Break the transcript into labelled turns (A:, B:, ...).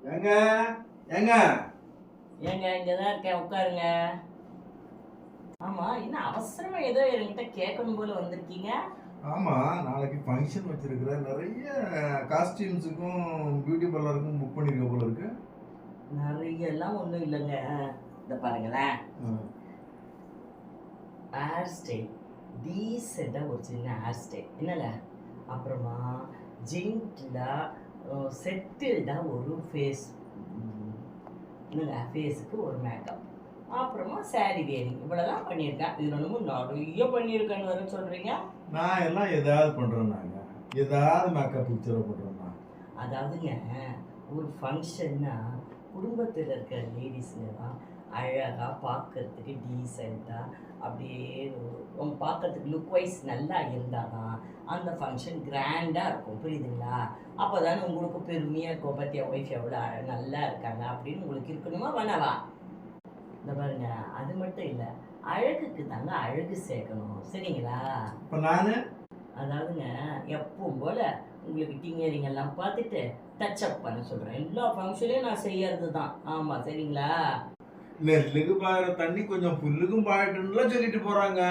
A: ஏங்க ஏங்க
B: ஏங்க இங்கே தான் இருக்கேன், உட்காருங்க. ஆமாம், என்ன அவசரமா ஏதோ என்கிட்ட கேட்கணும் போல வந்திருக்கீங்க?
A: ஆமா, நாளைக்கு ஃபங்க்ஷன் வச்சிருக்கிறேன். நிறைய காஸ்டியூம்ஸுக்கும் பியூட்டி பார்லருக்கும் புக் பண்ணிருக்க போல இருக்கு.
B: நிறையெல்லாம் ஒன்றும் இல்லைங்க. இந்த பாருங்களேன்,
A: ம்.
B: ஹேர் ஸ்டைல் டீசெண்டாக ஒரு சின்ன ஹேர் ஸ்டைல் என்னங்க, அப்புறமா ஜென்டிலாக செட்டில்டாக ஒரு ஃபேஸ், என்னங்க ஃபேஸுக்கு ஒரு மேக்கப், அப்புறமா சாரி வேரிங், இவ்வளோதான் பண்ணியிருக்கேன். இது ஒன்றும் நிறைய பண்ணியிருக்கேன்னு வர சொல்கிறீங்க?
A: நான் எல்லாம் ஏதாவது பண்றேன்னாங்க, ஏதாவது மேக்கப் பிக்சரை பண்றேன்னா.
B: அதாவதுங்க, ஒரு ஃபங்க்ஷன்னா குடும்பத்தில் இருக்கிற லேடிஸுங்க தான் அழகாக பார்க்கறதுக்கு டீசெண்டாக அப்படியே அவங்க பார்க்கறதுக்கு லுக் வைஸ் நல்லா இருந்தால் தான் அந்த ஃபங்க்ஷன் கிராண்டாக இருக்கும். புரியுதுங்களா? அப்போ தானே உங்களுக்கு பெருமையாக இருக்கும், பற்றிய ஒய்ஃப் எவ்வளோ நல்லா இருக்காங்க அப்படின்னு உங்களுக்கு இருக்கணுமா வேணாவா? இந்த பாருங்க, அது மட்டும் இல்லை, அழகுக்கு தாங்க அழகு சேர்க்கணும், சரிங்களா?
A: இப்போ நான்
B: அதாவதுங்க, எப்பவும் போல் உங்களுக்கு டிங்கரிங் எல்லாம் பார்த்துட்டு டச்சப் பண்ண சொல்கிறேன். எல்லா ஃபங்க்ஷனையும் நான் செய்யறது தான். ஆமாம், சரிங்களா?
A: நெல்லுக்கு பாயிற தண்ணி கொஞ்சம் புல்லுக்கும் பாயட்டுன்னுலாம் சொல்லிட்டு போறாங்க.